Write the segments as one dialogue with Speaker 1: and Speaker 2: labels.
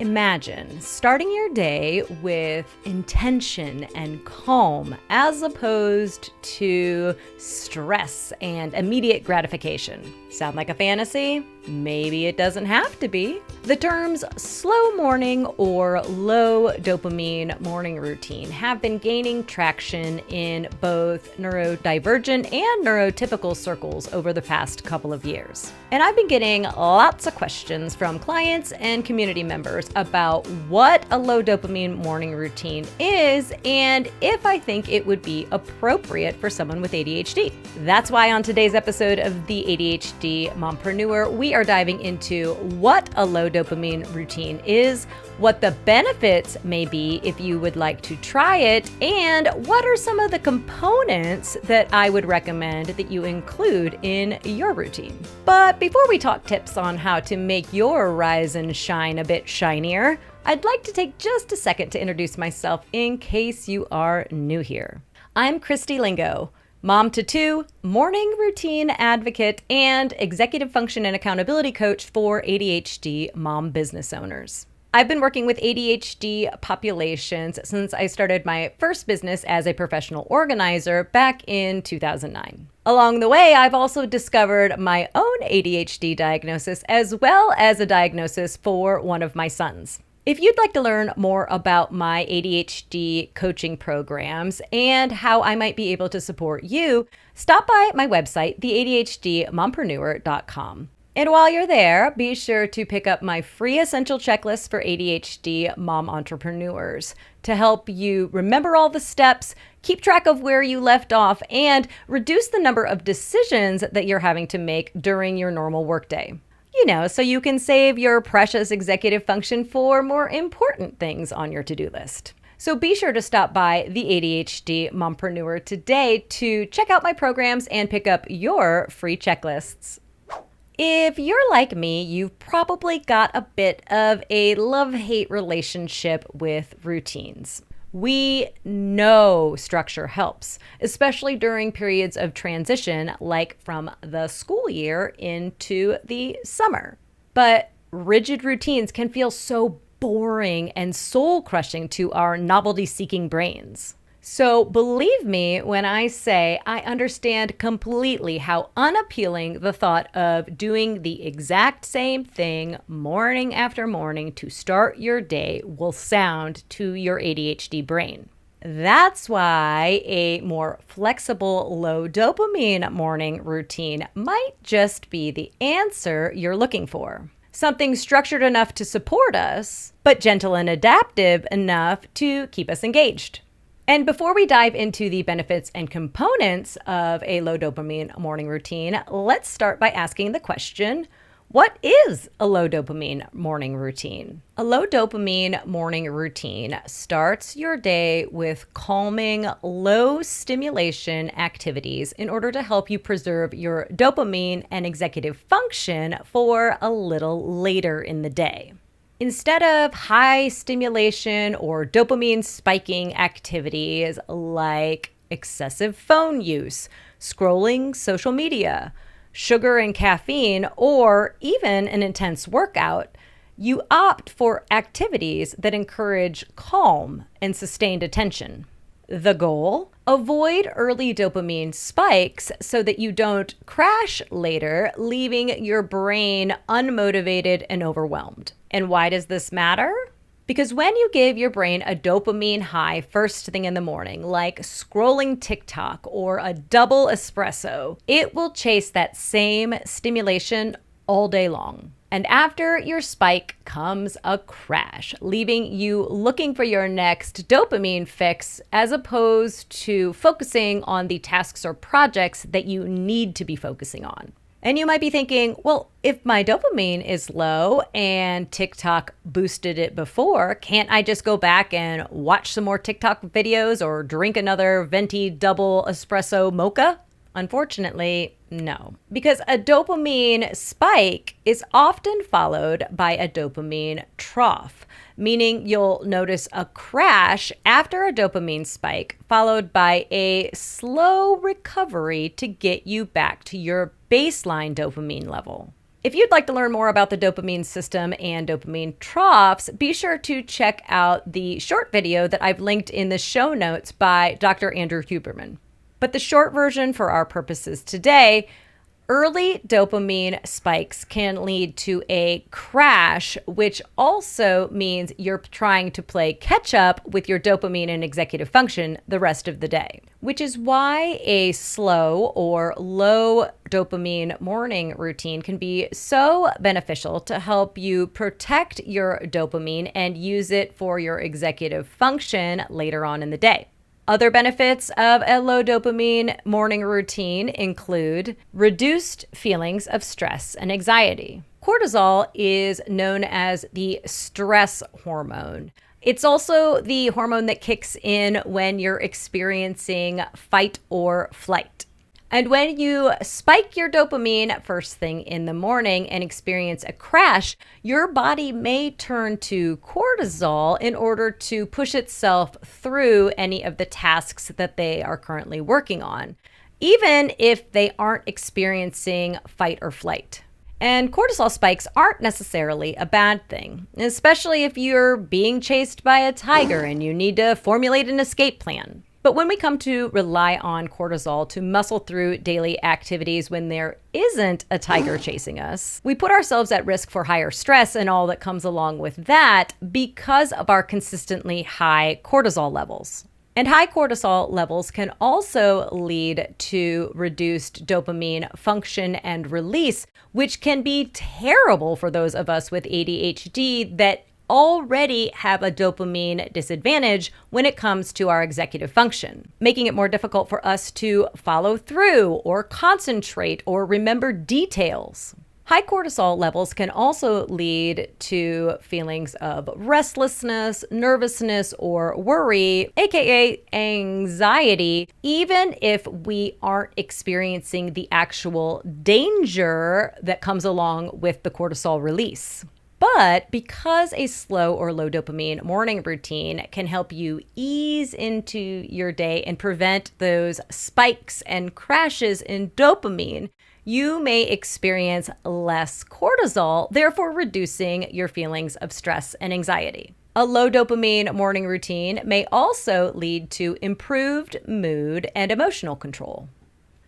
Speaker 1: Imagine starting your day with intention and calm as opposed to stress and immediate gratification. Sound like a fantasy? Maybe it doesn't have to be. The terms slow morning or low dopamine morning routine have been gaining traction in both neurodivergent and neurotypical circles over the past couple of years. And I've been getting lots of questions from clients and community members about what a low dopamine morning routine is and if I think it would be appropriate for someone with ADHD. That's why on today's episode of the ADHD Mompreneur, we are diving into what a low dopamine routine is, what the benefits may be if you would like to try it, and what are some of the components that I would recommend that you include in your routine. But before we talk tips on how to make your rise and shine a bit shinier, I'd like to take just a second to introduce myself in case you are new here. I'm Christy Lingo, mom to two, morning routine advocate, and executive function and accountability coach for ADHD mom business owners. I've been working with ADHD populations since I started my first business as a professional organizer back in 2009. Along the way, I've also discovered my own ADHD diagnosis as well as a diagnosis for one of my sons. If you'd like to learn more about my ADHD coaching programs and how I might be able to support you, stop by my website, theadhdmompreneur.com. And while you're there, be sure to pick up my free essential checklist for ADHD mom entrepreneurs to help you remember all the steps, keep track of where you left off, and reduce the number of decisions that you're having to make during your normal workday. So you can save your precious executive function for more important things on your to-do list. So be sure to stop by the ADHD Mompreneur today to check out my programs and pick up your free checklists. If you're like me, you've probably got a bit of a love-hate relationship with routines. We know structure helps, especially during periods of transition, like from the school year into the summer. But rigid routines can feel so boring and soul-crushing to our novelty-seeking brains. So believe me when I say I understand completely how unappealing the thought of doing the exact same thing morning after morning to start your day will sound to your ADHD brain. That's why a more flexible, low dopamine morning routine might just be the answer you're looking for. Something structured enough to support us, but gentle and adaptive enough to keep us engaged. And before we dive into the benefits and components of a low dopamine morning routine, let's start by asking the question, what is a low dopamine morning routine? A low dopamine morning routine starts your day with calming, low stimulation activities in order to help you preserve your dopamine and executive function for a little later in the day. Instead of high stimulation or dopamine spiking activities like excessive phone use, scrolling social media, sugar and caffeine, or even an intense workout, you opt for activities that encourage calm and sustained attention. The goal? Avoid early dopamine spikes so that you don't crash later, leaving your brain unmotivated and overwhelmed. And why does this matter? Because when you give your brain a dopamine high first thing in the morning, like scrolling TikTok or a double espresso, it will chase that same stimulation all day long. And after your spike comes a crash, leaving you looking for your next dopamine fix as opposed to focusing on the tasks or projects that you need to be focusing on. And you might be thinking, well, if my dopamine is low and TikTok boosted it before, can't I just go back and watch some more TikTok videos or drink another venti double espresso mocha? Unfortunately, no, because a dopamine spike is often followed by a dopamine trough, meaning you'll notice a crash after a dopamine spike, followed by a slow recovery to get you back to your baseline dopamine level. If you'd like to learn more about the dopamine system and dopamine troughs, be sure to check out the short video that I've linked in the show notes by Dr. Andrew Huberman. But the short version for our purposes today: early dopamine spikes can lead to a crash, which also means you're trying to play catch up with your dopamine and executive function the rest of the day, which is why a slow or low dopamine morning routine can be so beneficial to help you protect your dopamine and use it for your executive function later on in the day. Other benefits of a low dopamine morning routine include reduced feelings of stress and anxiety. Cortisol is known as the stress hormone. It's also the hormone that kicks in when you're experiencing fight or flight. And when you spike your dopamine first thing in the morning and experience a crash, your body may turn to cortisol in order to push itself through any of the tasks that they are currently working on, even if they aren't experiencing fight or flight. And cortisol spikes aren't necessarily a bad thing, especially if you're being chased by a tiger and you need to formulate an escape plan. But when we come to rely on cortisol to muscle through daily activities when there isn't a tiger chasing us, we put ourselves at risk for higher stress and all that comes along with that because of our consistently high cortisol levels. And high cortisol levels can also lead to reduced dopamine function and release, which can be terrible for those of us with ADHD that already have a dopamine disadvantage when it comes to our executive function, making it more difficult for us to follow through or concentrate or remember details. High cortisol levels can also lead to feelings of restlessness, nervousness, or worry, aka anxiety, even if we aren't experiencing the actual danger that comes along with the cortisol release. But because a slow or low dopamine morning routine can help you ease into your day and prevent those spikes and crashes in dopamine, you may experience less cortisol, therefore reducing your feelings of stress and anxiety. A low dopamine morning routine may also lead to improved mood and emotional control.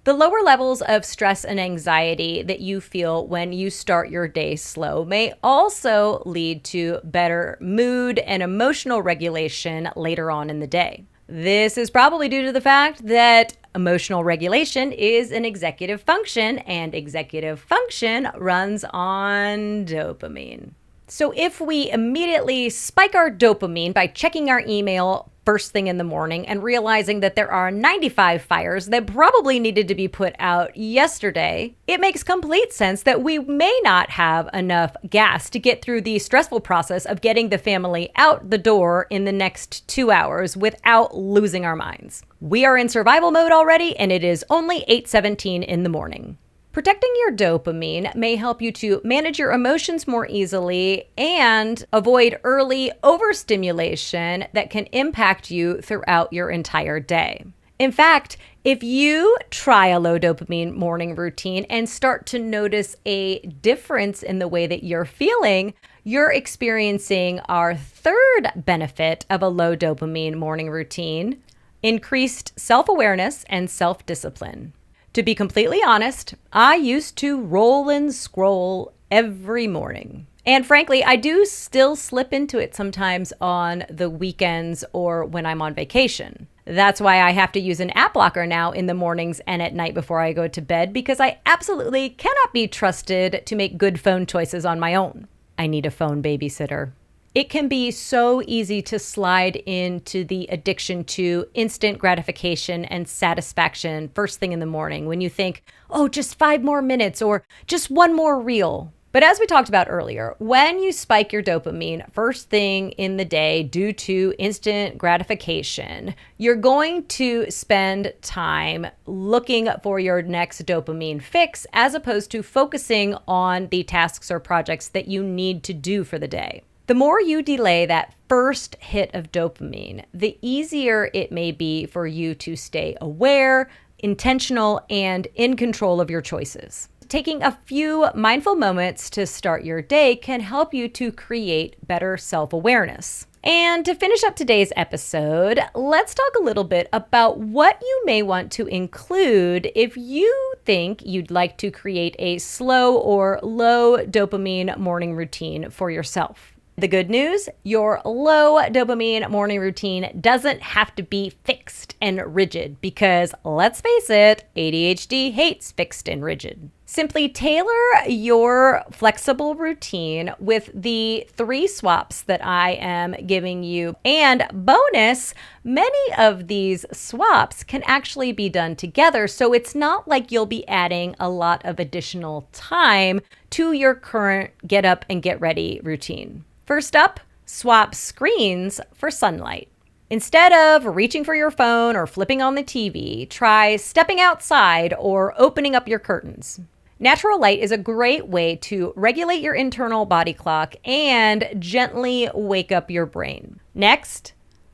Speaker 1: The lower levels of stress and anxiety that you feel when you start your day slow may also lead to better mood and emotional regulation later on in the day. This is probably due to the fact that emotional regulation is an executive function, and executive function runs on dopamine. So if we immediately spike our dopamine by checking our email first thing in the morning and realizing that there are 95 fires that probably needed to be put out yesterday, it makes complete sense that we may not have enough gas to get through the stressful process of getting the family out the door in the next 2 hours without losing our minds. We are in survival mode already, and it is only 8:17 in the morning. Protecting your dopamine may help you to manage your emotions more easily and avoid early overstimulation that can impact you throughout your entire day. In fact, if you try a low dopamine morning routine and start to notice a difference in the way that you're feeling, you're experiencing our third benefit of a low dopamine morning routine: increased self-awareness and self-discipline. To be completely honest, I used to roll and scroll every morning. And frankly, I do still slip into it sometimes on the weekends or when I'm on vacation. That's why I have to use an app blocker now in the mornings and at night before I go to bed, because I absolutely cannot be trusted to make good phone choices on my own. I need a phone babysitter. It can be so easy to slide into the addiction to instant gratification and satisfaction first thing in the morning when you think, oh, just 5 more minutes or just one more reel. But as we talked about earlier, when you spike your dopamine first thing in the day due to instant gratification, you're going to spend time looking for your next dopamine fix as opposed to focusing on the tasks or projects that you need to do for the day. The more you delay that first hit of dopamine, the easier it may be for you to stay aware, intentional, and in control of your choices. taking a few mindful moments to start your day can help you to create better self-awareness. And to finish up today's episode, let's talk a little bit about what you may want to include if you think you'd like to create a slow or low dopamine morning routine for yourself. The good news, your low dopamine morning routine doesn't have to be fixed and rigid because, let's face it, ADHD hates fixed and rigid. Simply tailor your flexible routine with the 3 swaps that I am giving you. And bonus, many of these swaps can actually be done together, so it's not like you'll be adding a lot of additional time to your current get up and get ready routine. First up, swap screens for sunlight. Instead of reaching for your phone or flipping on the TV, try stepping outside or opening up your curtains. Natural light is a great way to regulate your internal body clock and gently wake up your brain. Next,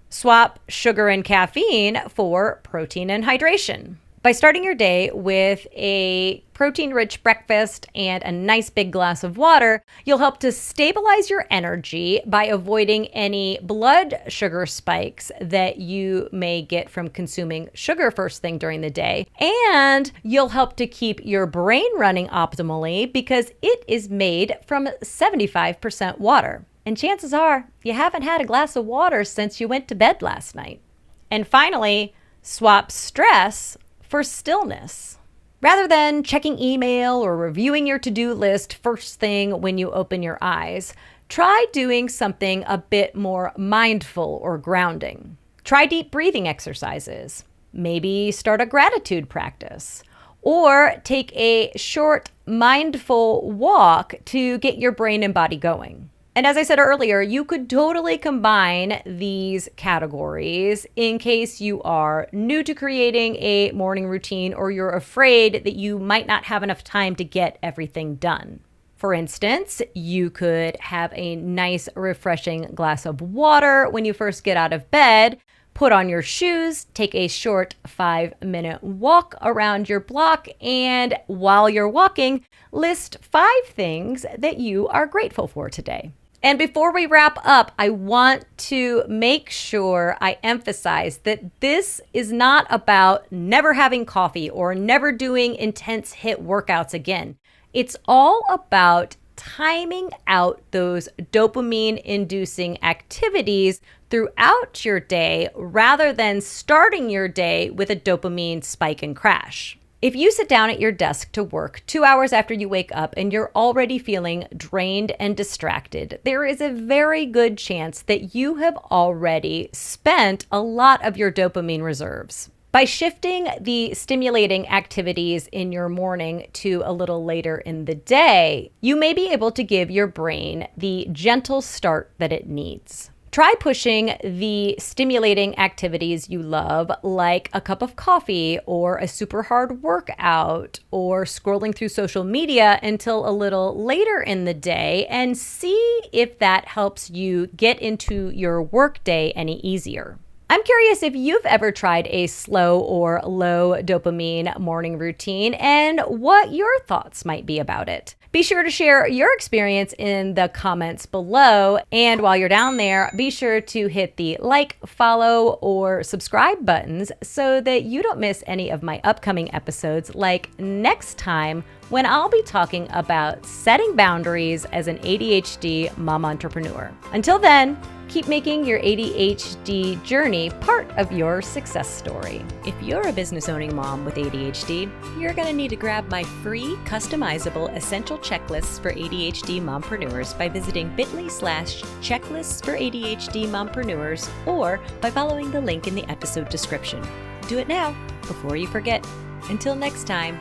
Speaker 1: swap sugar and caffeine for protein and hydration. By starting your day with a protein-rich breakfast and a nice big glass of water, you'll help to stabilize your energy by avoiding any blood sugar spikes that you may get from consuming sugar first thing during the day. And you'll help to keep your brain running optimally because it is made from 75% water. And chances are you haven't had a glass of water since you went to bed last night. And finally, swap stress for stillness. Rather than checking email or reviewing your to-do list first thing when you open your eyes, try doing something a bit more mindful or grounding. Try deep breathing exercises. Maybe start a gratitude practice. Or take a short mindful walk to get your brain and body going. And as I said earlier, you could totally combine these categories in case you are new to creating a morning routine or you're afraid that you might not have enough time to get everything done. For instance, you could have a nice, refreshing glass of water when you first get out of bed, put on your shoes, take a short 5-minute walk around your block, and while you're walking, list 5 things that you are grateful for today. And before we wrap up, I want to make sure I emphasize that this is not about never having coffee or never doing intense HIIT workouts again. It's all about timing out those dopamine-inducing activities throughout your day rather than starting your day with a dopamine spike and crash. If you sit down at your desk to work 2 hours after you wake up and you're already feeling drained and distracted, there is a very good chance that you have already spent a lot of your dopamine reserves. By shifting the stimulating activities in your morning to a little later in the day, you may be able to give your brain the gentle start that it needs. Try pushing the stimulating activities you love, like a cup of coffee or a super hard workout or scrolling through social media until a little later in the day, and see if that helps you get into your workday any easier. I'm curious if you've ever tried a slow or low dopamine morning routine and what your thoughts might be about it. Be sure to share your experience in the comments below. And while you're down there, be sure to hit the like, follow, or subscribe buttons so that you don't miss any of my upcoming episodes, like next time when I'll be talking about setting boundaries as an ADHD mom entrepreneur. Until then, keep making your ADHD journey part of your success story. If you're a business-owning mom with ADHD, you're going to need to grab my free customizable essential checklists for ADHD mompreneurs by visiting bit.ly/checklists for ADHD mompreneurs or by following the link in the episode description. Do it now before you forget. Until next time,